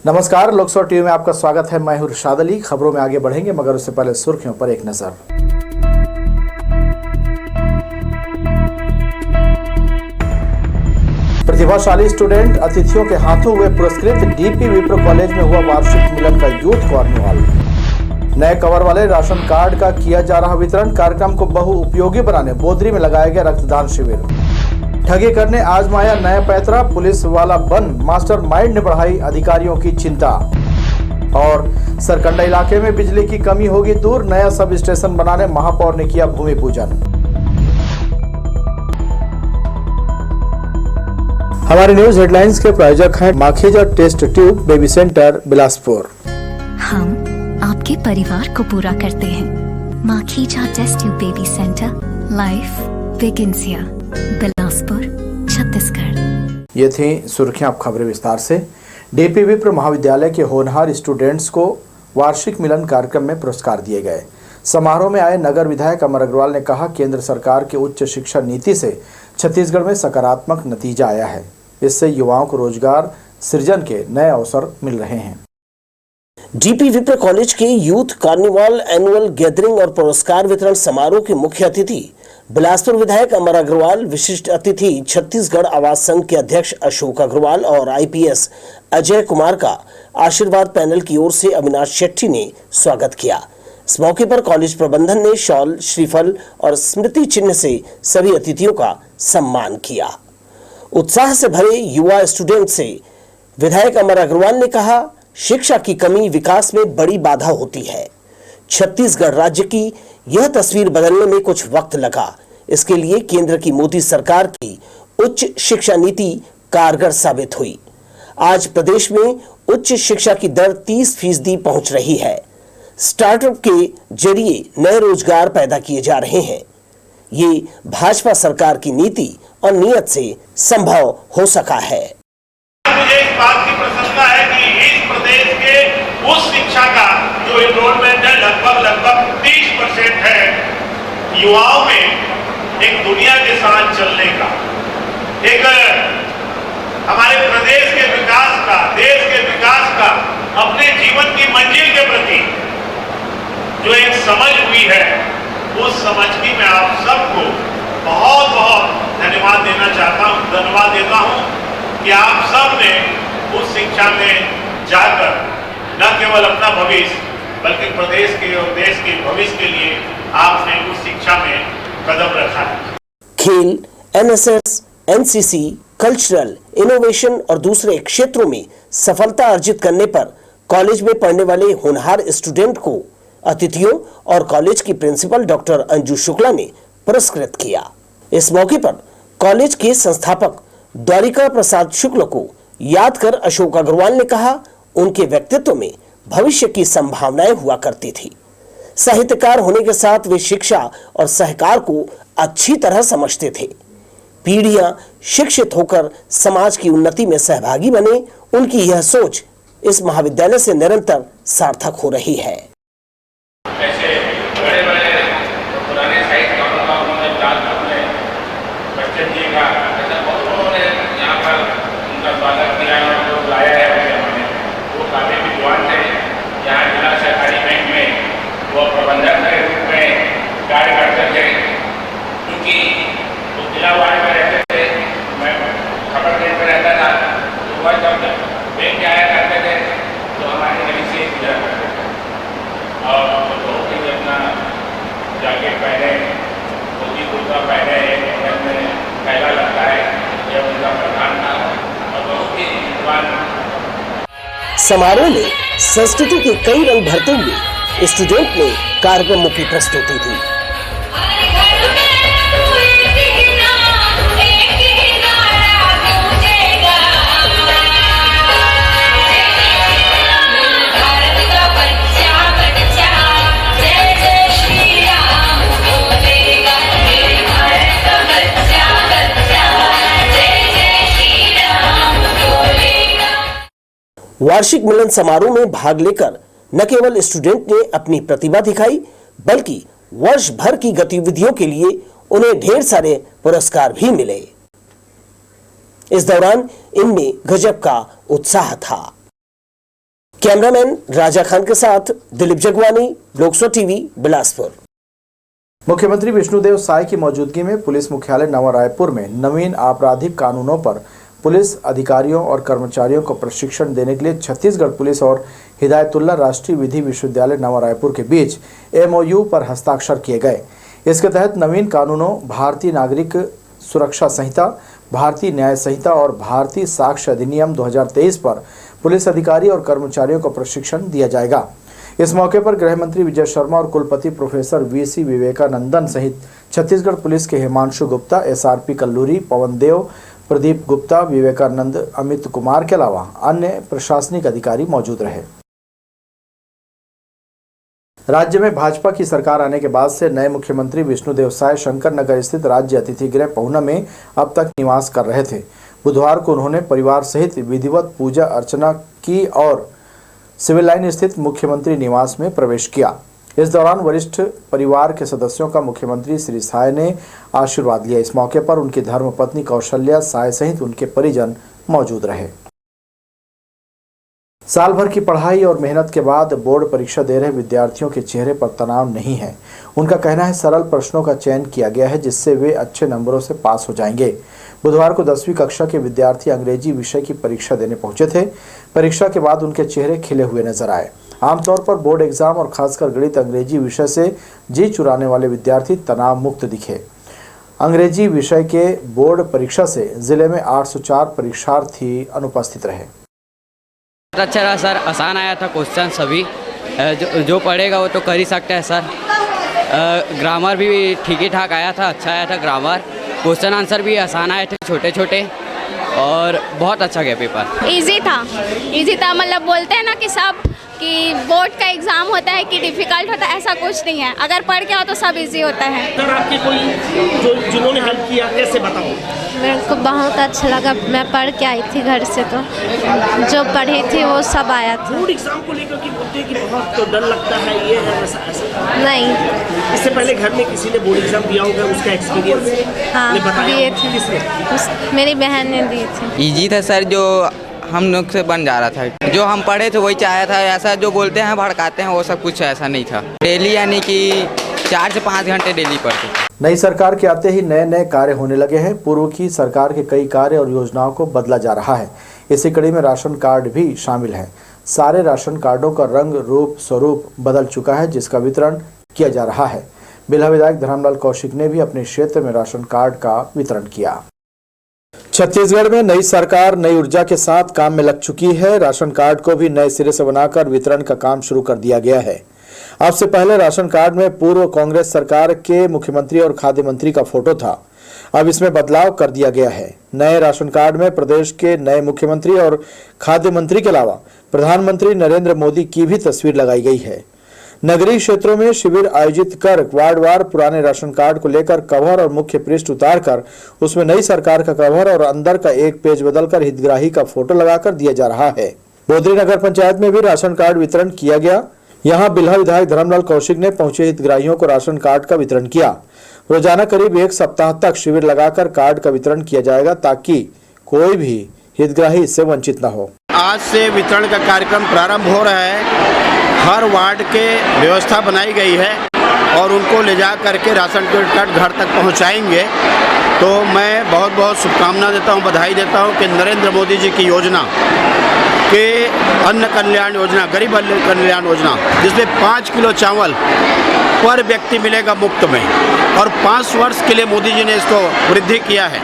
नमस्कार, लोकसभा टीवी में आपका स्वागत है। मैं हूं इरशाद अली। खबरों में आगे बढ़ेंगे मगर उससे पहले सुर्खियों पर एक नजर। प्रतिभाशाली स्टूडेंट अतिथियों के हाथों हुए पुरस्कृत। डीपी विप्र कॉलेज में हुआ वार्षिक मिलन का यूथ कार्निवाल। नए कवर वाले राशन कार्ड का किया जा रहा वितरण। कार्यक्रम को बहुउपयोगी बनाने बोदरी में लगाया गया रक्तदान शिविर। ठगी करने आजमाया नया पैतरा। पुलिस वाला बन मास्टर माइंड ने बढ़ाई अधिकारियों की चिंता। और सरकंडा इलाके में बिजली की कमी होगी दूर। नया सब स्टेशन बनाने महापौर ने किया भूमि पूजन। हमारे न्यूज हेडलाइंस के प्रायोजक हैं Makhija test tube baby centre Bilaspur. हम आपके परिवार को पूरा करते हैं। Makhija test tube baby centre, life begins here, Bilaspur, Chhattisgarh. ये थी सुर्खियां। अब खबरें विस्तार से। डीपी विप्र महाविद्यालय के होनहार स्टूडेंट्स को वार्षिक मिलन कार्यक्रम में पुरस्कार दिए गए। समारोह में आए नगर विधायक अमर अग्रवाल ने कहा, केंद्र सरकार की उच्च शिक्षा नीति से छत्तीसगढ़ में सकारात्मक नतीजा आया है। इससे युवाओं को रोजगार सृजन के नए अवसर मिल रहे हैं। डीपी विप्र कॉलेज के यूथ कार्निवाल एनुअल गैदरिंग और पुरस्कार वितरण समारोह के मुख्य अतिथि बिलासपुर विधायक अमर अग्रवाल, विशिष्ट अतिथि छत्तीसगढ़ आवास संघ के अध्यक्ष अशोक अग्रवाल और आईपीएस अजय कुमार का आशीर्वाद पैनल की ओर से अविनाश शेट्टी ने स्वागत किया। इस मौके पर कॉलेज प्रबंधन ने शॉल, श्रीफल और स्मृति चिन्ह से सभी अतिथियों का सम्मान किया। उत्साह से भरे युवा स्टूडेंट से विधायक अमर अग्रवाल ने कहा, शिक्षा की कमी विकास में बड़ी बाधा होती है। छत्तीसगढ़ राज्य की यह तस्वीर बदलने में कुछ वक्त लगा। इसके लिए केंद्र की मोदी सरकार की उच्च शिक्षा नीति कारगर साबित हुई। आज प्रदेश में उच्च शिक्षा की दर 30% पहुंच रही है। स्टार्टअप के जरिए नए रोजगार पैदा किए जा रहे हैं। ये भाजपा सरकार की नीति और नियत से संभव हो सका है। मुझे इस बात की प्रसन्नता है कि इस प्रदेश के उस शिक्षा का जो एनरोलमेंट है लगभग 30% है। युवाओं में एक दुनिया के साथ चलने का, एक हमारे प्रदेश के विकास का, देश के विकास का, अपने जीवन की मंजिल के प्रति जो एक समझ हुई है, उस समझ की मैं आप सबको बहुत बहुत धन्यवाद देता हूं कि आप सब ने उस शिक्षा में जाकर न केवल अपना भविष्य बल्कि प्रदेश के और देश के भविष्य के लिए आपने उस शिक्षा में कदम रखा है। खेल, एनएसएस, एनसीसी, कल्चरल, इनोवेशन और दूसरे क्षेत्रों में सफलता अर्जित करने पर कॉलेज में पढ़ने वाले होनहार स्टूडेंट को अतिथियों और कॉलेज की प्रिंसिपल डॉक्टर अंजू शुक्ला ने पुरस्कृत किया। इस मौके पर कॉलेज के संस्थापक द्वारिका प्रसाद शुक्ल को याद कर अशोक अग्रवाल ने कहा, उनके व्यक्तित्व में भविष्य की संभावनाएं हुआ करती थी। साहित्यकार होने के साथ वे शिक्षा और सहकार को अच्छी तरह समझते थे। पीढ़ियां शिक्षित होकर समाज की उन्नति में सहभागी बने, उनकी यह सोच इस महाविद्यालय से निरंतर सार्थक हो रही है। वो प्रबंधक के रूप में कार्य करते थे, क्योंकि वो जिला वार्ड में रहते थे। मैं खबर देश में रहता था, तो वह जब बैंक आया करते थे तो हमारी गली से गुजरा करते थे। और बहुत ही अपना जैकेट पहने, धोती कुर्ता पहने, एक में पहला लगता है, यह उनका प्रधान था और बहुत ही विद्वान। समारोह में संस्कृति के कई रंग भरते हुए स्टूडेंट ने कार्यक्रमों की प्रस्तुति दी। वार्षिक मिलन समारोह में भाग लेकर न केवल स्टूडेंट ने अपनी प्रतिभा दिखाई, बल्कि वर्ष भर की गतिविधियों के लिए उन्हें ढेर सारे पुरस्कार भी मिले। इस दौरान इनमें गजब का उत्साह था। कैमरामैन राजा खान के साथ दिलीप जगवानी, लोकसभा टीवी, बिलासपुर। मुख्यमंत्री विष्णुदेव साय की मौजूदगी में पुलिस मुख्यालय नवा रायपुर में नवीन आपराधिक कानूनों पर पुलिस अधिकारियों और कर्मचारियों को प्रशिक्षण देने के लिए छत्तीसगढ़ पुलिस और हिदायतुल्लाह राष्ट्रीय विधि विश्वविद्यालय नवा रायपुर के बीच MOU पर हस्ताक्षर किए गए। इसके तहत नवीन कानूनों भारतीय नागरिक सुरक्षा संहिता, भारतीय न्याय संहिता और भारतीय साक्ष्य अधिनियम 2023 पर पुलिस अधिकारी और कर्मचारियों को प्रशिक्षण दिया जाएगा। इस मौके पर गृह मंत्री विजय शर्मा और कुलपति प्रोफेसर VC विवेकानंदन सहित छत्तीसगढ़ पुलिस के हिमांशु गुप्ता, SRP कल्लूरी, पवन देव, प्रदीप गुप्ता, विवेकानंद, अमित कुमार के अलावा अन्य प्रशासनिक अधिकारी मौजूद रहे। राज्य में भाजपा की सरकार आने के बाद से नए मुख्यमंत्री विष्णुदेव साय शंकर नगर स्थित राज्य अतिथि गृह पहुना में अब तक निवास कर रहे थे। बुधवार को उन्होंने परिवार सहित विधिवत पूजा अर्चना की और सिविल लाइन स्थित मुख्यमंत्री निवास में प्रवेश किया। इस दौरान वरिष्ठ परिवार के सदस्यों का मुख्यमंत्री श्री साय ने आशीर्वाद लिया। इस मौके पर उनकी धर्मपत्नी कौशल्या साय सहित उनके परिजन मौजूद रहे। साल भर की पढ़ाई और मेहनत के बाद बोर्ड परीक्षा दे रहे विद्यार्थियों के चेहरे पर तनाव नहीं है। उनका कहना है सरल प्रश्नों का चयन किया गया है जिससे वे अच्छे नंबरों से पास हो जाएंगे। बुधवार को 10वीं कक्षा के विद्यार्थी अंग्रेजी विषय की परीक्षा देने पहुंचे थे। परीक्षा के बाद उनके चेहरे खिले हुए नजर आए। आमतौर पर बोर्ड एग्जाम और खासकर गणित अंग्रेजी विषय से जी चुराने वाले विद्यार्थी तनाव मुक्त दिखे। अंग्रेजी विषय के बोर्ड परीक्षा से जिले में 804 परीक्षार्थी अनुपस्थित रहे। अच्छा रहा सर, आसान आया था क्वेश्चन सभी, जो पढ़ेगा वो तो कर ही सकता है सर। ग्रामर भी ठीक ही ठाक आया था, अच्छा आया था ग्रामर। क्वेश्चन आंसर भी आसान आए थे, छोटे छोटे, और बहुत अच्छा गया पेपर। इजी था मतलब बोलते हैं ना कि सब कि बोर्ड का एग्ज़ाम होता है कि डिफ़िकल्ट होता है, ऐसा कुछ नहीं है। अगर पढ़ के आओ तो सब इजी होता है। सर आपके कोई जिन्होंने हेल्प किया कैसे बताओ? मेरे को बहुत अच्छा लगा, मैं पढ़ के आई थी घर से, तो जो पढ़ी थी वो सब आया था। बोर्ड एग्जाम को लेकर कि बोलते हैं कि बहुत तो डर लगता है, ये है वैसा ऐसा? नहीं। इससे पहले घर में किसी ने बोर्ड एग्जाम दिया होगा, उसका एक्सपीरियंस? हाँ दिए थे। किसने? मेरी बहन ने दी थी। इजी था सर, जो हम लोग से बन जा रहा था, जो हम पढ़े थे वही चाहा था। ऐसा जो बोलते हैं भड़काते हैं वो सब कुछ ऐसा नहीं था। डेली यानी कि 4 से 5 घंटे डेली पढ़ते। नई सरकार के आते ही नए नए कार्य होने लगे हैं। पूर्व की सरकार के कई कार्य और योजनाओं को बदला जा रहा है। इसी कड़ी में राशन कार्ड भी शामिल है। सारे राशन कार्डों का रंग रूप स्वरूप बदल चुका है जिसका वितरण किया जा रहा है। बिल्हा विधायक धर्मलाल कौशिक ने भी अपने क्षेत्र में राशन कार्ड का वितरण किया। छत्तीसगढ़ में नई सरकार नई ऊर्जा के साथ काम में लग चुकी है। राशन कार्ड को भी नए सिरे से बनाकर वितरण का काम शुरू कर दिया गया है। अब से पहले राशन कार्ड में पूर्व कांग्रेस सरकार के मुख्यमंत्री और खाद्य मंत्री का फोटो था। अब इसमें बदलाव कर दिया गया है। नए राशन कार्ड में प्रदेश के नए मुख्यमंत्री और खाद्य मंत्री के अलावा प्रधानमंत्री नरेंद्र मोदी की भी तस्वीर लगाई गई है। नगरीय क्षेत्रों में शिविर आयोजित कर वार्डवार पुराने राशन कार्ड को लेकर कवर और मुख्य पृष्ठ उतारकर उसमें नई सरकार का कवर और अंदर का एक पेज बदलकर हितग्राही का फोटो लगाकर दिया जा रहा है। बोदरी नगर पंचायत में भी राशन कार्ड वितरण किया गया। यहां बिल्हा विधायक धर्मलाल कौशिक ने पहुंचे हितग्राहियों को राशन कार्ड का वितरण किया। रोजाना करीब 1 सप्ताह तक शिविर लगाकर कार्ड का वितरण किया जाएगा ताकि कोई भी हितग्राही इससे वंचित न हो। आज से वितरण का कार्यक्रम प्रारंभ हो रहा है। हर वार्ड के व्यवस्था बनाई गई है और उनको ले जा करके राशन कार्ड घर तक पहुंचाएंगे। तो मैं बहुत बहुत शुभकामना देता हूं, बधाई देता हूं कि नरेंद्र मोदी जी की योजना के अन्न कल्याण योजना, गरीब अन्न कल्याण योजना, जिसमें 5 किलो चावल पर व्यक्ति मिलेगा मुफ्त में, और 5 वर्ष के लिए मोदी जी ने इसको वृद्धि किया है।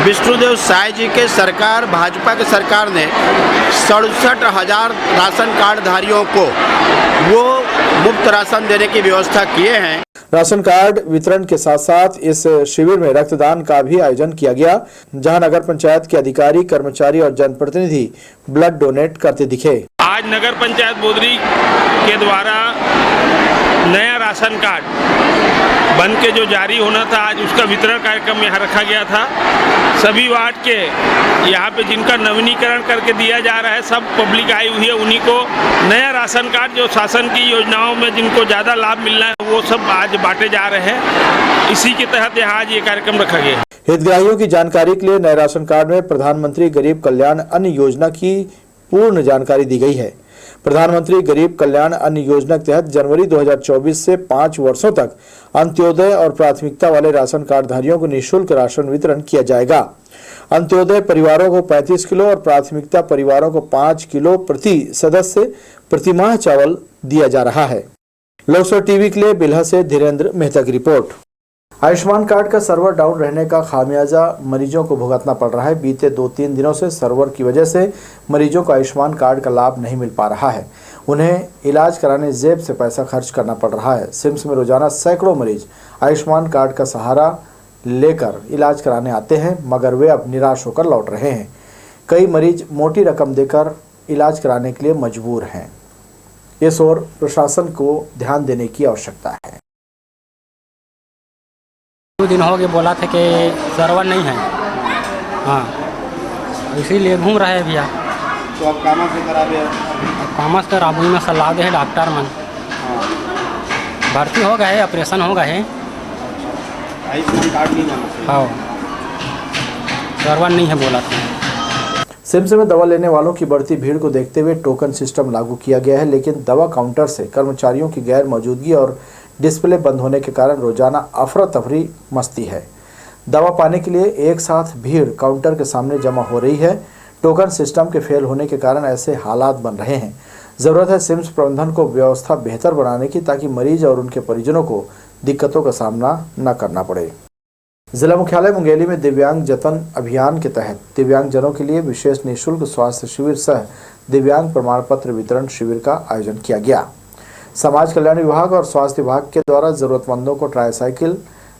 विष्णुदेव साय जी के सरकार, भाजपा के सरकार ने 67,000 राशन कार्ड धारियों को वो मुफ्त राशन देने की व्यवस्था किए हैं। राशन कार्ड वितरण के साथ साथ इस शिविर में रक्तदान का भी आयोजन किया गया, जहां नगर पंचायत के अधिकारी, कर्मचारी और जनप्रतिनिधि ब्लड डोनेट करते दिखे। आज नगर पंचायत बोदरी के द्वारा नया राशन कार्ड बन के जो जारी होना था, आज उसका वितरण कार्यक्रम यहाँ रखा गया था। सभी वार्ड के यहाँ पे जिनका नवीनीकरण करके दिया जा रहा है, सब पब्लिक आई हुई है, उन्हीं को नया राशन कार्ड जो शासन की योजनाओं में जिनको ज़्यादा लाभ मिलना है वो सब आज बांटे जा रहे हैं। इसी के तहत यहाँ आज ये कार्यक्रम रखा गया है। हितग्राहियों की जानकारी के लिए नए राशन कार्ड में प्रधानमंत्री गरीब कल्याण अन्न योजना की पूर्ण जानकारी दी गई है। प्रधानमंत्री गरीब कल्याण अन्न योजना के तहत जनवरी 2024 से 5 वर्षों तक अंत्योदय और प्राथमिकता वाले राशन कार्डधारियों को निःशुल्क राशन वितरण किया जाएगा। अंत्योदय परिवारों को 35 किलो और प्राथमिकता परिवारों को 5 किलो प्रति सदस्य प्रतिमाह चावल दिया जा रहा है। लोकसभा टीवी के लिए बिल्हा से धीरेन्द्र मेहता की रिपोर्ट। आयुष्मान कार्ड का सर्वर डाउन रहने का खामियाजा मरीजों को भुगतना पड़ रहा है। बीते 2-3 दिनों से सर्वर की वजह से मरीजों को आयुष्मान कार्ड का लाभ नहीं मिल पा रहा है। उन्हें इलाज कराने जेब से पैसा खर्च करना पड़ रहा है। सिम्स में रोजाना सैकड़ों मरीज आयुष्मान कार्ड का सहारा लेकर इलाज कराने आते हैं, मगर वे अब निराश होकर लौट रहे हैं। कई मरीज मोटी रकम देकर इलाज कराने के लिए मजबूर हैं। इस ओर प्रशासन को ध्यान देने की आवश्यकता है। 2 दिन हो गए बोला था कि सर्वर नहीं है, हाँ इसीलिए घूम रहे हैं भैया। तो अब कामा से कराबे? कामा से राबू में सलाह दे है डॉक्टर मन। भर्ती हो गए, ऑपरेशन हो गए। आयुष्मान कार्ड नहीं बना? हाँ, सर्वर नहीं है बोला था। सिम्स में दवा लेने वालों की बढ़ती भीड़ को देखते हुए टोकन सिस्टम लागू किया गया है, लेकिन दवा काउंटर से कर्मचारियों की गैर मौजूदगी और डिस्प्ले बंद होने के कारण रोजाना अफरा तफरी मस्ती है। दवा पाने के लिए एक साथ भीड़ काउंटर के सामने जमा हो रही है। टोकन सिस्टम के फेल होने के कारण ऐसे हालात बन रहे हैं। ज़रूरत है सिम्स प्रबंधन को व्यवस्था बेहतर बनाने की, ताकि मरीज और उनके परिजनों को दिक्कतों का सामना न करना पड़े। जिला मुख्यालय मुंगेली में दिव्यांग जतन अभियान के तहत दिव्यांगजनों के लिए विशेष निःशुल्क स्वास्थ्य शिविर सह दिव्यांग प्रमाण पत्र वितरण शिविर का आयोजन किया गया। समाज कल्याण विभाग और स्वास्थ्य विभाग के द्वारा जरूरतमंदों को ट्राईसाइकिल,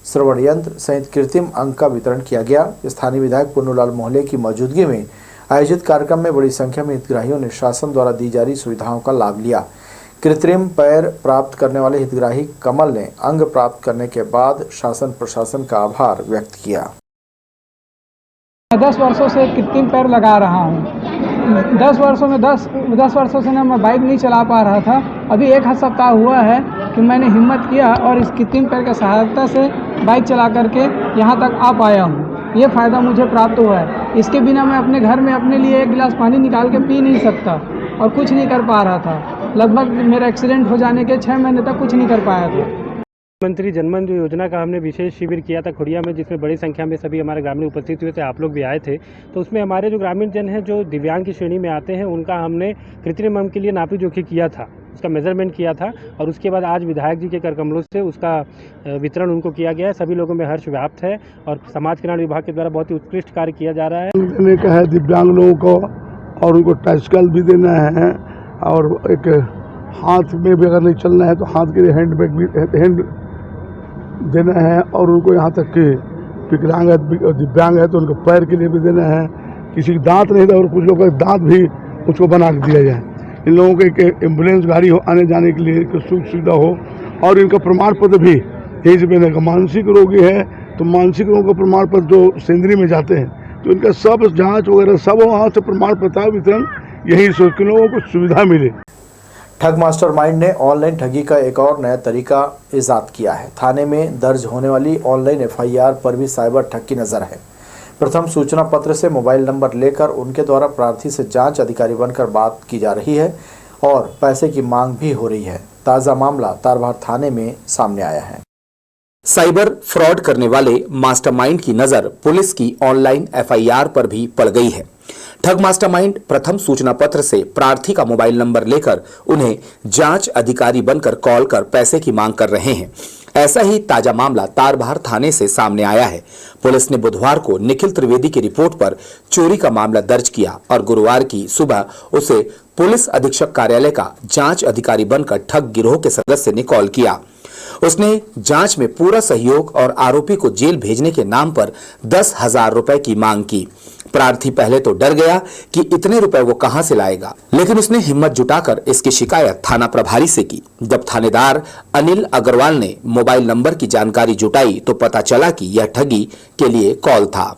श्रवण यंत्र सहित कृत्रिम अंग का वितरण किया गया। स्थानीय विधायक पुन्नूलाल मोहले की मौजूदगी में आयोजित कार्यक्रम में बड़ी संख्या में हितग्राहियों ने शासन द्वारा दी जा रही सुविधाओं का लाभ लिया। कृत्रिम पैर प्राप्त करने वाले हितग्राही कमल ने अंग प्राप्त करने के बाद शासन प्रशासन का आभार व्यक्त किया। 10 वर्षों से कृत्रिम पैर लगा रहा हूँ। 10 वर्षों से ना मैं बाइक नहीं चला पा रहा था। अभी 1 सप्ताह हुआ है कि मैंने हिम्मत किया और इस कृत्रिम पैर की सहायता से बाइक चला करके यहाँ तक आ पाया हूँ। ये फ़ायदा मुझे प्राप्त हुआ है। इसके बिना मैं अपने घर में अपने लिए 1 गिलास पानी निकाल के पी नहीं सकता और कुछ नहीं कर पा रहा था। लगभग मेरा एक्सीडेंट हो जाने के 6 महीने तक कुछ नहीं कर पाया था। मुख्यमंत्री जनमन जो योजना का हमने विशेष शिविर किया था खुड़िया में, जिसमें बड़ी संख्या में सभी हमारे ग्रामीण उपस्थित हुए थे, आप लोग भी आए थे। तो उसमें हमारे जो ग्रामीण जन हैं जो दिव्यांग की श्रेणी में आते हैं, उनका हमने कृत्रिम अंग के लिए नापी जोखी किया था, उसका मेजरमेंट किया था और उसके बाद आज विधायक जी के कर कमलों से उसका वितरण उनको किया गया है। सभी लोगों में हर्ष व्याप्त है और समाज कल्याण विभाग के द्वारा बहुत ही उत्कृष्ट कार्य किया जा रहा है। देने का है दिव्यांग लोगों को और उनको ट्राइसाइकिल भी देना है और एक हाथ में भी अगर नहीं चलना है तो हाथ के लिए हैंड बैग भी हैंड देना है और उनको यहाँ तक कि विकलांग है दिव्यांग है तो उनको पैर के लिए भी देना है। किसी के दांत नहीं था और कुछ लोगों का दांत भी उसको बना के दिया जाए। इन लोगों को एक एम्बुलेंस गाड़ी हो आने जाने के लिए सुख सुविधा हो और इनका प्रमाण पत्र भी यहीं से देने का। मानसिक रोगी है तो मानसिक रोग का प्रमाण पत्र जो सेंद्री में जाते हैं तो इनका सब जाँच वगैरह सब वहाँ से प्रमाण पत्र वितरण यही सोच के लोगों को सुविधा मिले। ठग मास्टरमाइंड ने ऑनलाइन ठगी का एक और नया तरीका इजाद किया है। थाने में दर्ज होने वाली ऑनलाइन FIR पर भी साइबर ठग की नज़र है। प्रथम सूचना पत्र से मोबाइल नंबर लेकर उनके द्वारा प्रार्थी से जांच अधिकारी बनकर बात की जा रही है और पैसे की मांग भी हो रही है। ताज़ा मामला तारबहार थाने में सामने आया है। साइबर फ्रॉड करने वाले मास्टरमाइंड की नज़र पुलिस की ऑनलाइन FIR पर भी पड़ गई है। ठग मास्टरमाइंड प्रथम सूचना पत्र से प्रार्थी का मोबाइल नंबर लेकर उन्हें जांच अधिकारी बनकर कॉल कर पैसे की मांग कर रहे हैं। ऐसा ही ताजा मामला तारबहार थाने से सामने आया है। पुलिस ने बुधवार को निखिल त्रिवेदी की रिपोर्ट पर चोरी का मामला दर्ज किया और गुरुवार की सुबह उसे पुलिस अधीक्षक कार्यालय का जांच अधिकारी बनकर ठग गिरोह के सदस्य ने कॉल किया। उसने जांच में पूरा सहयोग और आरोपी को जेल भेजने के नाम पर 10,000 रुपए की मांग की। प्रार्थी पहले तो डर गया कि इतने रुपए वो कहां से लाएगा, लेकिन उसने हिम्मत जुटाकर इसकी शिकायत थाना प्रभारी से की। जब थानेदार अनिल अग्रवाल ने मोबाइल नंबर की जानकारी जुटाई तो पता चला कि यह ठगी के लिए कॉल था।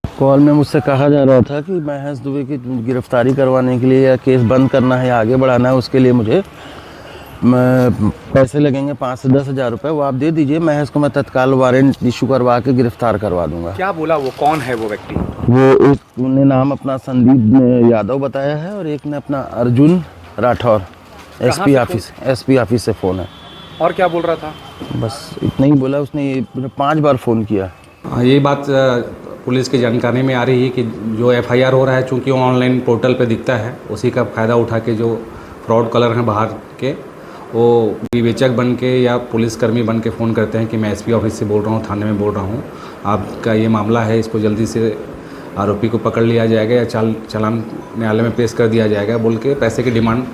कॉल में मुझसे कहा जा रहा था कि महेश दुबे की गिरफ्तारी करवाने के लिए या केस बंद करना है या आगे बढ़ाना है, उसके लिए मुझे पैसे लगेंगे 5 से 10,000 रुपये, वो आप दे दीजिए, महेश को मैं तत्काल वारंट इशू करवा के गिरफ्तार करवा दूंगा। क्या बोला वो? कौन है वो व्यक्ति? वो एक ने नाम अपना संदीप यादव बताया है और एक ने अपना अर्जुन राठौर। एसपी ऑफिस से फ़ोन है। और क्या बोल रहा था? बस इतना ही बोला उसने। 5 बार फ़ोन किया। ये बात पुलिस की जानकारी में आ रही है कि जो एफआईआर हो रहा है, चूँकि वो ऑनलाइन पोर्टल पे दिखता है, उसी का फ़ायदा उठा के जो फ्रॉड कॉलर हैं बाहर के, वो विवेचक बन के या पुलिसकर्मी बन के फ़ोन करते हैं कि मैं एसपी ऑफिस से बोल रहा हूँ, थाने में बोल रहा हूँ, आपका ये मामला है, इसको जल्दी से आरोपी को पकड़ लिया जाएगा या चालान न्यायालय में पेश कर दिया जाएगा बोल के पैसे की डिमांड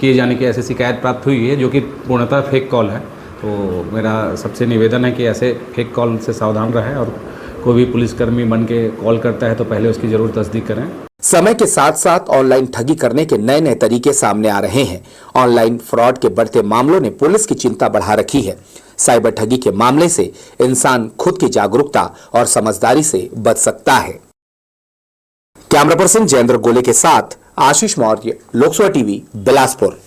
किए जाने की ऐसी शिकायत प्राप्त हुई है, जो कि पूर्णतः फेक कॉल है। तो मेरा सबसे निवेदन है कि ऐसे फेक कॉल से सावधान रहें और कोई भी पुलिसकर्मी बन के कॉल करता है तो पहले उसकी जरूर तस्दीक करें। समय के साथ साथ ऑनलाइन ठगी करने के नए नए तरीके सामने आ रहे हैं। ऑनलाइन फ्रॉड के बढ़ते मामलों ने पुलिस की चिंता बढ़ा रखी है। साइबर ठगी के मामले से इंसान खुद की जागरूकता और समझदारी से बच सकता है। कैमरा पर्सन जयेंद्र गोले के साथ आशीष मौर्य, लोकसभा टीवी, बिलासपुर।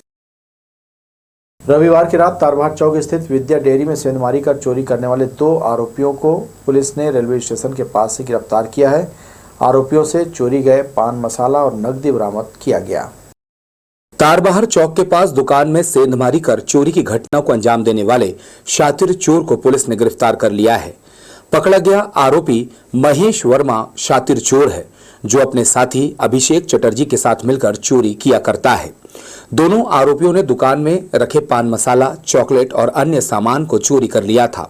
रविवार की रात तारबहाट चौक स्थित विद्या डेयरी में सेंधमारी कर चोरी करने वाले 2 आरोपियों को पुलिस ने रेलवे स्टेशन के पास से गिरफ्तार किया है। आरोपियों से चोरी गए पान मसाला और नकदी बरामद किया गया। तारबहार चौक के पास दुकान में सेंधमारी कर चोरी की घटना को अंजाम देने वाले शातिर चोर को पुलिस ने गिरफ्तार कर लिया है। पकड़ा गया आरोपी महेश वर्मा शातिर चोर है, जो अपने साथी अभिषेक चटर्जी के साथ मिलकर चोरी किया करता है। दोनों आरोपियों ने दुकान में रखे पान मसाला, चॉकलेट और अन्य सामान को चोरी कर लिया था।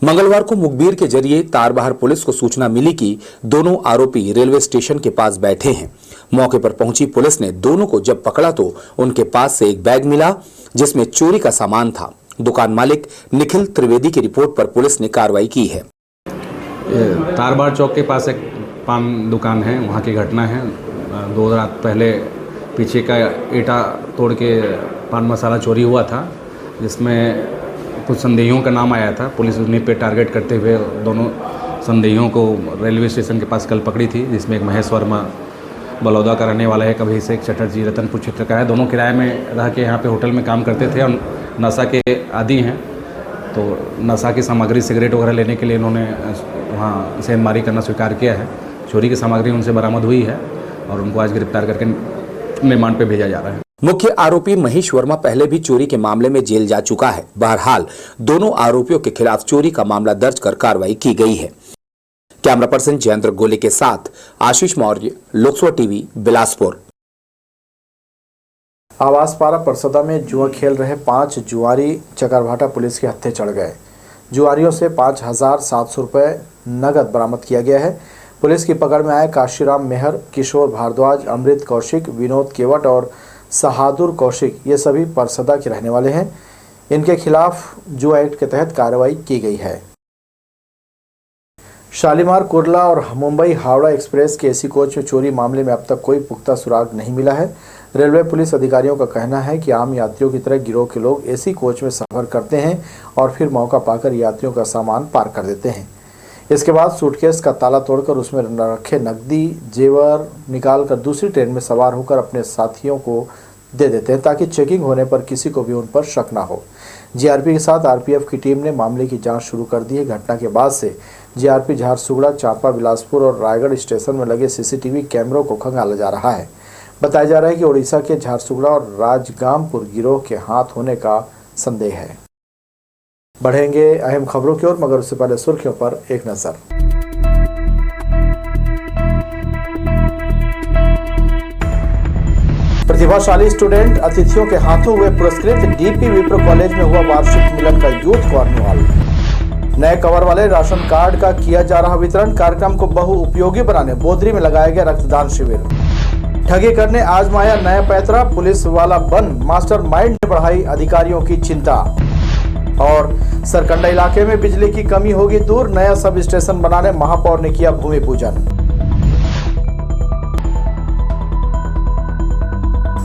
मंगलवार को मुखबिर के जरिए तारबहार पुलिस को सूचना मिली कि दोनों आरोपी रेलवे स्टेशन के पास बैठे हैं। मौके पर पहुंची पुलिस ने दोनों को जब पकड़ा तो उनके पास से एक बैग मिला जिसमें चोरी का सामान था। दुकान मालिक निखिल त्रिवेदी की रिपोर्ट पर पुलिस ने कार्रवाई की है। तारबहार चौक के पास एक पान दुकान है, वहाँ की घटना है। 2 रात पहले पीछे का ईंटा तोड़ के पान मसाला चोरी हुआ था, जिसमें कुछ संदेहियों का नाम आया था। पुलिस उन्हीं पे टारगेट करते हुए दोनों संदेहियों को रेलवे स्टेशन के पास कल पकड़ी थी, जिसमें एक महेश वर्मा बलौदा का रहने वाला है, एक अभिषेक चटर्जी रतनपुर क्षेत्र का है। दोनों किराए में रह के यहाँ पे होटल में काम करते थे और नशा के आदी हैं। तो नशा की सामग्री सिगरेट वगैरह लेने के लिए इन्होंने वहाँ सेंधमारी करना स्वीकार किया है। चोरी की सामग्री उनसे बरामद हुई है और उनको आज गिरफ्तार करके रिमांड पे भेजा जा रहा है। मुख्य आरोपी महेश वर्मा पहले भी चोरी के मामले में जेल जा चुका है। बहरहाल दोनों आरोपियों के खिलाफ चोरी का मामला दर्ज कर कार्रवाई की गई है। कैमरा पर्सन जयेंद्र गोले के साथ आशीष मौर्य, लोकसभा टीवी, बिलासपुर। आवास पारा परसदा में जुआ खेल रहे 5 जुआरी चकरभाटा पुलिस के हत्थे चढ़ गए। जुआरियों से 5,700 रुपये नगद बरामद किया गया है। पुलिस की पकड़ में आए काशीराम मेहर, किशोर भारद्वाज, अमृत कौशिक, विनोद केवट और सहादुर कौशिक, ये सभी परसदा के रहने वाले हैं। इनके खिलाफ जुआ एक्ट के तहत कार्रवाई की गई है। शालीमार कुर्ला और मुंबई हावड़ा एक्सप्रेस के एसी कोच में चोरी मामले में अब तक कोई पुख्ता सुराग नहीं मिला है। रेलवे पुलिस अधिकारियों का कहना है कि आम यात्रियों की तरह गिरोह के लोग एसी कोच में सफर करते हैं और फिर मौका पाकर यात्रियों का सामान पार कर देते हैं। इसके बाद सूटकेस का ताला तोड़कर उसमें रखे नकदी जेवर निकालकर दूसरी ट्रेन में सवार होकर अपने साथियों को दे देते हैं, ताकि चेकिंग होने पर किसी को भी उन पर शक ना हो। जीआरपी के साथ आरपीएफ की टीम ने मामले की जांच शुरू कर दी है। घटना के बाद से जीआरपी झारसुगड़ा, चांपा, बिलासपुर और रायगढ़ स्टेशन में लगे सीसीटीवी कैमरों को खंगाला जा रहा है। बताया जा रहा है कि उड़ीसा के झारसुगड़ा और राजगामपुर गिरोह के हाथ होने का संदेह है। बढ़ेंगे अहम खबरों की ओर, मगर उससे पहले सुर्खियों पर एक नजर। प्रतिभाशाली स्टूडेंट अतिथियों के हाथों हुए पुरस्कृत। डीपी विप्रो कॉलेज में हुआ वार्षिक मिलन का यूथ कार्निवाल। नए कवर वाले राशन कार्ड का किया जा रहा वितरण। कार्यक्रम को बहुउपयोगी बनाने बोदरी में लगाया गया रक्तदान शिविर। ठगी करने आजमाया नया पैतरा, पुलिस वाला बन मास्टर माइंड ने बढ़ाई अधिकारियों की चिंता। और सरकंडा इलाके में बिजली की कमी होगी दूर, नया सब स्टेशन बनाने महापौर ने किया भूमि पूजन।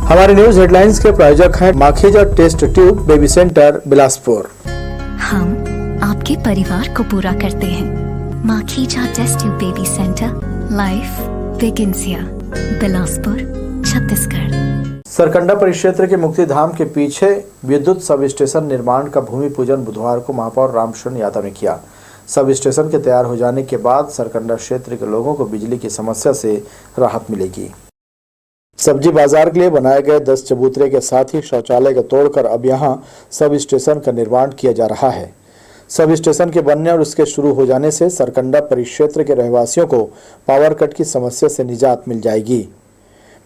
हमारे न्यूज हेडलाइंस के प्रायोजक हैं Makhija test tube baby centre, Bilaspur. हम आपके परिवार को पूरा करते हैं। Makhija test tube baby centre, life begins here, Bilaspur, Chhattisgarh. Sarkanda परिक्षेत्र के मुक्तिधाम के पीछे विद्युत सब स्टेशन निर्माण का भूमि पूजन बुधवार को महापौर रामशरण यादव ने किया। सब स्टेशन के तैयार हो जाने के बाद सरकंडा क्षेत्र के लोगों को बिजली की समस्या से राहत मिलेगी। सब्जी बाजार के लिए बनाए गए 10 चबूतरे के साथ ही शौचालय को तोड़कर अब यहां सब स्टेशन का निर्माण किया जा रहा है। सब स्टेशन के बनने और उसके शुरू हो जाने से सरकंडा परिक्षेत्र के रहवासियों को पावर कट की समस्या से निजात मिल जाएगी।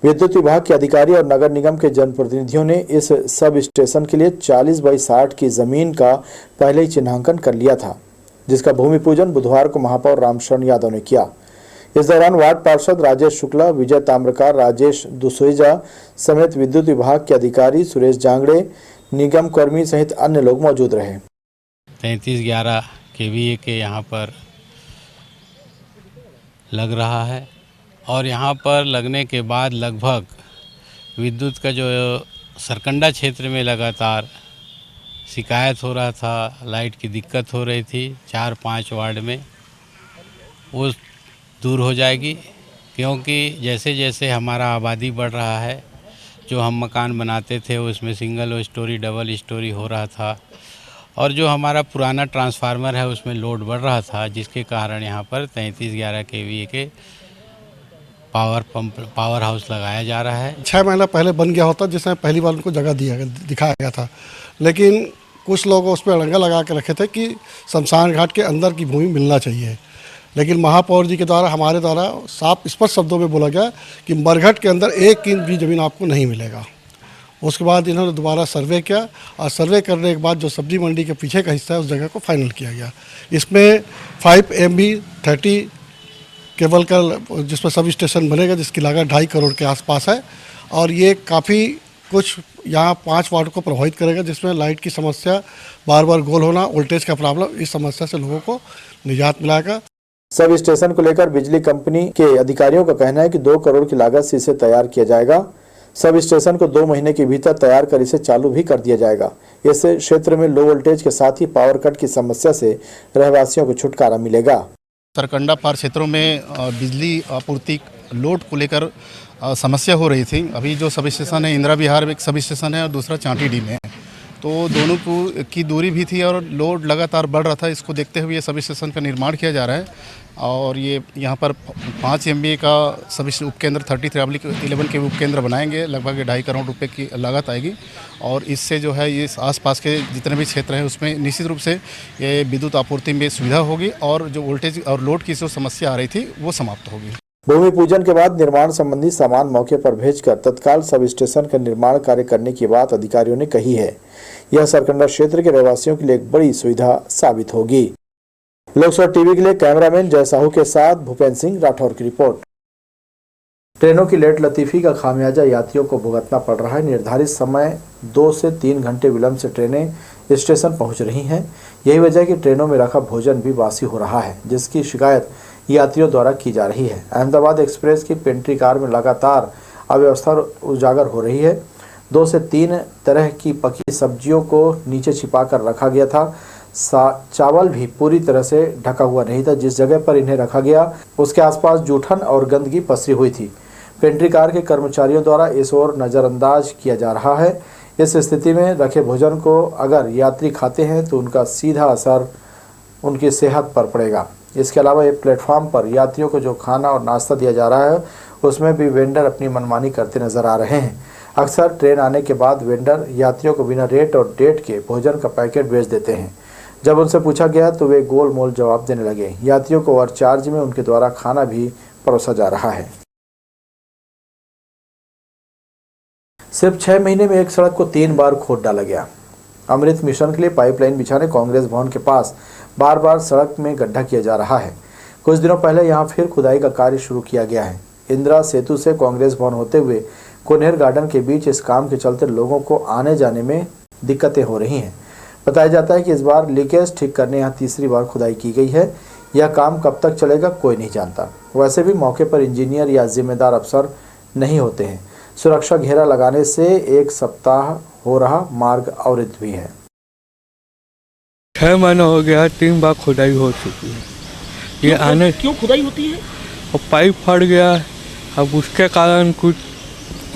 विद्युत विभाग के अधिकारी और नगर निगम के जनप्रतिनिधियों ने इस सब स्टेशन के लिए 40 बाई 60 की जमीन का पहले ही चिन्हांकन कर लिया था, जिसका भूमि पूजन बुधवार को महापौर रामशरण यादव ने किया। इस दौरान वार्ड पार्षद राजेश शुक्ला, विजय ताम्रकार, राजेश दुसोजा समेत विद्युत विभाग के अधिकारी सुरेश जांगड़े, निगम कर्मी सहित अन्य लोग मौजूद रहे। 3311 केवीए के यहाँ पर लग रहा है और यहाँ पर लगने के बाद लगभग विद्युत का जो सरकंडा क्षेत्र में लगातार शिकायत हो रहा था, लाइट की दिक्कत हो रही थी 4-5 वार्ड में, वो दूर हो जाएगी। क्योंकि जैसे जैसे हमारा आबादी बढ़ रहा है, जो हम मकान बनाते थे उसमें सिंगल स्टोरी, डबल स्टोरी हो रहा था और जो हमारा पुराना ट्रांसफार्मर है उसमें लोड बढ़ रहा था, जिसके कारण यहाँ पर 3311 केवीए के पावर हाउस लगाया जा रहा है। 6 महीना पहले बन गया होता, जिसमें पहली बार उनको जगह दिखाया गया था, लेकिन कुछ लोग उस पर अड़ंगा लगा के रखे थे कि शमशान घाट के अंदर की भूमि मिलना चाहिए। लेकिन महापौर जी के द्वारा, हमारे द्वारा साफ स्पष्ट शब्दों में बोला गया कि मरघट के अंदर 1 इंच भी ज़मीन आपको नहीं मिलेगा। उसके बाद इन्होंने दोबारा सर्वे किया और सर्वे करने के बाद जो सब्जी मंडी के पीछे का हिस्सा है उस जगह को फाइनल किया गया। इसमें 5 MB 30 केबल का जिस पर सब स्टेशन बनेगा, जिसकी लागत 2.5 करोड़ के आसपास है और ये काफ़ी कुछ यहाँ 5 वार्ड को प्रभावित करेगा, जिसमें लाइट की समस्या, बार बार गोल होना, वोल्टेज का प्रॉब्लम, इस समस्या से लोगों को निजात मिलेगा। सब स्टेशन को लेकर बिजली कंपनी के अधिकारियों का कहना है कि 2 करोड़ की लागत से इसे तैयार किया जाएगा। सब स्टेशन को 2 महीने के भीतर तैयार कर इसे चालू भी कर दिया जाएगा। इससे क्षेत्र में लो वोल्टेज के साथ ही पावर कट की समस्या से रहवासियों को छुटकारा मिलेगा। सरकंडा पार क्षेत्रों में बिजली आपूर्ति लोड को लेकर समस्या हो रही थी। अभी जो सब स्टेशन है इंदिरा विहार में एक सब स्टेशन है और दूसरा चांटीडी में है, तो दोनों की दूरी भी थी और लोड लगातार बढ़ रहा था। इसको देखते हुए सब स्टेशन का निर्माण किया जा रहा है और ये यहाँ पर 5 MB का सब उपकेंद्र 3311 के उपकेंद्र बनाएंगे। लगभग 2.5 करोड़ रुपए की लागत आएगी और इससे जो है ये आसपास के जितने भी क्षेत्र हैं उसमें निश्चित रूप से ये विद्युत आपूर्ति में सुविधा होगी और जो वोल्टेज और लोड की जो समस्या आ रही थी वो समाप्त होगी। भूमि पूजन के बाद निर्माण संबंधी सामान मौके पर भेजकर तत्काल सब स्टेशन का निर्माण कार्य करने की बात अधिकारियों ने कही है। यह सरकंडा क्षेत्र के रहवासियों के लिए एक बड़ी सुविधा साबित होगी। लोकसभा टीवी के लिए कैमरामैन जय साहू के साथ भूपेंद्र सिंह राठौर की रिपोर्ट। ट्रेनों की लेट लतीफी का खामियाजा यात्रियों को भुगतना पड़ रहा है। निर्धारित समय 2 से 3 घंटे विलंब से ट्रेनें स्टेशन पहुंच रही हैं। यही वजह है कि ट्रेनों में रखा भोजन भी बासी हो रहा है, जिसकी शिकायत यात्रियों द्वारा की जा रही है। अहमदाबाद एक्सप्रेस की पेंट्री कार में लगातार अव्यवस्था उजागर हो रही है। 2 से 3 तरह की पकी सब्जियों को नीचे छिपाकर रखा गया था। चावल भी पूरी तरह से ढका हुआ नहीं था। जिस जगह पर इन्हें रखा गया उसके आसपास जूठन और गंदगी पसरी हुई थी। पेंट्री कार के कर्मचारियों द्वारा इस ओर नज़रअंदाज किया जा रहा है। इस स्थिति में रखे भोजन को अगर यात्री खाते हैं तो उनका सीधा असर उनकी सेहत पर पड़ेगा। इसके अलावा ये प्लेटफॉर्म पर यात्रियों को जो खाना और नाश्ता दिया जा रहा है उसमें भी वेंडर अपनी मनमानी करते नजर आ रहे हैं। अक्सर ट्रेन आने के बाद वेंडर यात्रियों को बिना रेट और डेट के भोजन का पैकेट बेच देते हैं। जब उनसे पूछा गया तो वे गोल मोल जवाब देने लगे। यात्रियों को ओवर चार्ज में उनके द्वारा खाना भी परोसा जा रहा है। सिर्फ 6 महीने में एक सड़क को 3 बार खोद डाला गया। अमृत मिशन के लिए पाइपलाइन बिछाने कांग्रेस भवन के पास बार बार सड़क में गड्ढा किया जा रहा है। कुछ दिनों पहले यहां फिर खुदाई का कार्य शुरू किया गया है। इंदिरा सेतु से कांग्रेस भवन होते हुए कोनेर गार्डन के बीच इस काम के चलते लोगों को आने जाने में दिक्कतें हो रही हैं। बताया जाता है कि इस बार लीकेज ठीक करने यहाँ तीसरी बार खुदाई की गई है। यह काम कब तक चलेगा कोई नहीं जानता। वैसे भी मौके पर इंजीनियर या जिम्मेदार अफसर नहीं होते हैं। सुरक्षा घेरा लगाने से 1 सप्ताह हो रहा मार्ग अवरुद्ध भी है। 6 महीना हो गया, 3 बार खुदाई हो चुकी है। ये आने क्यों खुदाई होती है? और पाइप फट गया, अब उसके कारण कुछ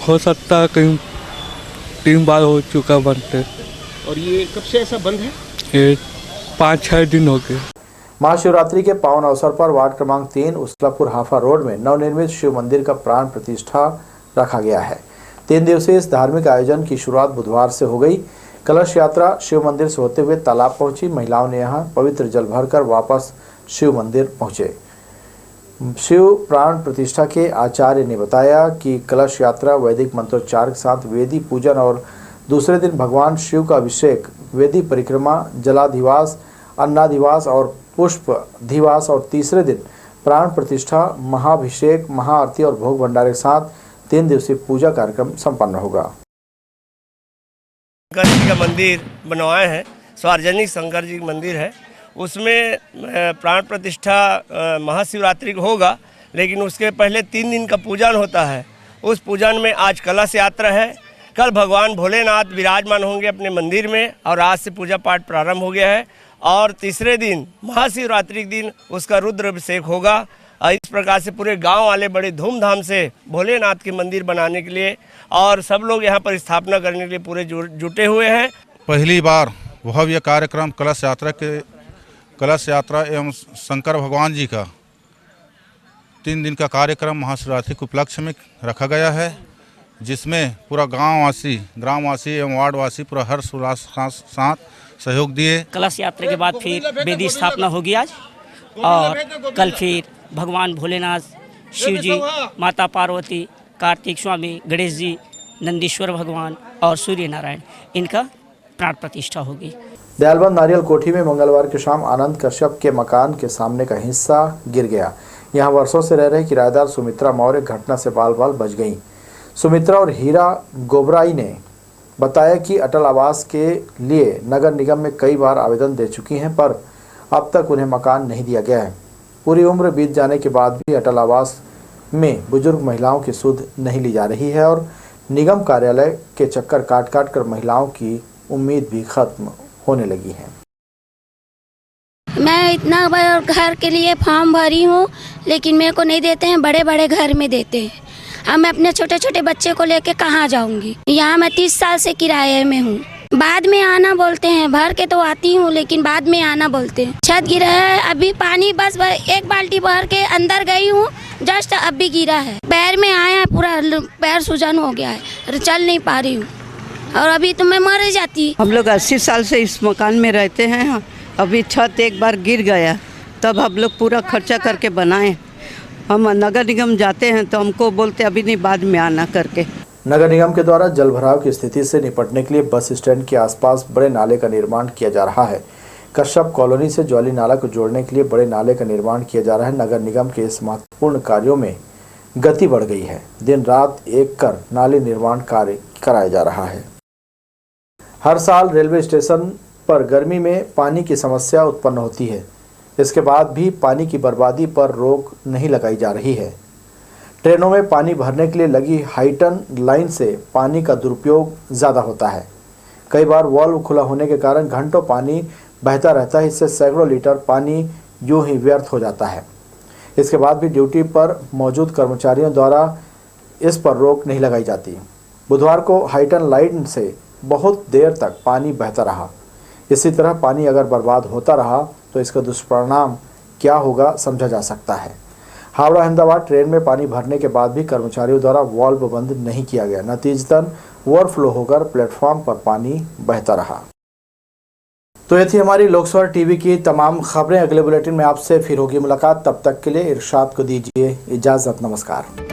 हो सकता है। कहीं 3 बार हो चुका बनते। और ये कब से ऐसा बंद है? ये 5-6 दिन हो गए। महाशिवरात्रि के पावन अवसर पर वार्ड क्रमांक 3 उसलापुर हाफा रोड में नवनिर्मित शिव मंदिर का प्राण प्रतिष्ठा रखा गया है। 3 दिवसीय इस धार्मिक आयोजन की शुरुआत बुधवार से हो गई। कलश यात्रा शिव मंदिर से होते हुए तालाब पहुंची। महिलाओं ने यहां पवित्र जल भरकर वापस शिव मंदिर पहुंचे। शिव प्राण प्रतिष्ठा के आचार्य ने बताया कि कलश यात्रा वैदिक मंत्रोच्चार के साथ वेदी पूजन और दूसरे दिन भगवान शिव का अभिषेक, वेदी परिक्रमा, जलाधिवास, अन्नाधिवास और पुष्पधिवास और तीसरे दिन प्राण प्रतिष्ठा, महाभिषेक, महाआरती और भोग भंडारे के साथ 3 दिवसीय पूजा कार्यक्रम संपन्न होगा। शंकर जी का मंदिर बनवाए हैं, सार्वजनिक शंकर जी का मंदिर है, उसमें प्राण प्रतिष्ठा महाशिवरात्रि को होगा, लेकिन उसके पहले 3 दिन का पूजन होता है। उस पूजन में आज कलश यात्रा है। कल भगवान भोलेनाथ विराजमान होंगे अपने मंदिर में और आज से पूजा पाठ प्रारंभ हो गया है और तीसरे दिन महाशिवरात्रि के दिन उसका रुद्र अभिषेक होगा। इस प्रकार से पूरे गांव वाले बड़े धूमधाम से भोलेनाथ के मंदिर बनाने के लिए और सब लोग यहां पर स्थापना करने के लिए पूरे जुटे हुए हैं। पहली बार भव्य कार्यक्रम कलश यात्रा एवं शंकर भगवान जी का 3 दिन का कार्यक्रम महाशिवरात्रि के उपलक्ष्य में रखा गया है, जिसमें पूरा ग्रामवासी एवं वार्डवासी पूरा हर्ष उल्लास के साथ सहयोग दिए। कलश यात्रा के बाद फिर वेदी स्थापना होगी आज और कल फिर भगवान भोलेनाथ, शिव जी, माता पार्वती, कार्तिक स्वामी, गणेश जी, नंदीश्वर भगवान और सूर्य नारायण, इनका प्राण प्रतिष्ठा होगी। दयालबंद नारियल कोठी में मंगलवार की शाम आनंद कश्यप के मकान के सामने का हिस्सा गिर गया। यहां वर्षों से रह रहे किराएदार सुमित्रा मौर्य घटना से बाल बाल बच गईं। सुमित्रा और हीरा गोबराई ने बताया कि अटल आवास के लिए नगर निगम में कई बार आवेदन दे चुकी हैं, पर अब तक उन्हें मकान नहीं दिया गया है। पूरी उम्र बीत जाने के बाद भी अटल आवास में बुजुर्ग महिलाओं की सुध नहीं ली जा रही है और निगम कार्यालय के चक्कर काट काट कर महिलाओं की उम्मीद भी खत्म होने लगी है। मैं इतना बड़ा घर के लिए फॉर्म भरी हूँ, लेकिन मेरे को नहीं देते हैं, बड़े बड़े घर में देते हैं। अब मैं अपने छोटे छोटे बच्चे को लेके कहाँ जाऊँगी? यहाँ मैं 30 साल से किराए में हूँ। बाद में आना बोलते हैं, भर के तो आती हूँ लेकिन बाद में आना बोलते हैं। छत गिरा है, अभी पानी बस 1 बाल्टी भर के अंदर गई हूँ, जस्ट अब भी गिरा है। पैर में आया, पूरा पैर सूजन हो गया है, चल नहीं पा रही हूँ और अभी तो मैं मर जाती। हम लोग 80 साल से इस मकान में रहते हैं। अभी छत एक बार गिर गया, तब हम लोग पूरा खर्चा करके बनाए। हम नगर निगम जाते हैं तो हमको बोलते अभी नहीं, बाद में आना करके। नगर निगम के द्वारा जल भराव की स्थिति से निपटने के लिए बस स्टैंड के आसपास बड़े नाले का निर्माण किया जा रहा है। कश्यप कॉलोनी से ज्वाली नाला को जोड़ने के लिए बड़े नाले का निर्माण किया जा रहा है। नगर निगम के इस महत्वपूर्ण कार्यों में गति बढ़ गई है। दिन रात एक कर नाले निर्माण कार्य कराया जा रहा है। हर साल रेलवे स्टेशन पर गर्मी में पानी की समस्या उत्पन्न होती है। इसके बाद भी पानी की बर्बादी पर रोक नहीं लगाई जा रही है। ट्रेनों में पानी भरने के लिए लगी हाईटन लाइन से पानी का दुरुपयोग ज़्यादा होता है। कई बार वाल्व खुला होने के कारण घंटों पानी बहता रहता है। इससे सैकड़ों लीटर पानी यूं ही व्यर्थ हो जाता है। इसके बाद भी ड्यूटी पर मौजूद कर्मचारियों द्वारा इस पर रोक नहीं लगाई जाती। बुधवार को हाईटन लाइन से बहुत देर तक पानी बहता रहा। इसी तरह पानी अगर बर्बाद होता रहा तो इसका दुष्परिणाम क्या होगा समझा जा सकता है। हावड़ा अहमदाबाद ट्रेन में पानी भरने के बाद भी कर्मचारियों द्वारा वाल्व बंद नहीं किया गया। नतीजतन ओवरफ्लो होकर प्लेटफॉर्म पर पानी बहता रहा। तो ये थी हमारी लोकसभा टीवी की तमाम खबरें। अगले बुलेटिन में आपसे फिर होगी मुलाकात। तब तक के लिए इरशाद को दीजिए इजाज़त। नमस्कार।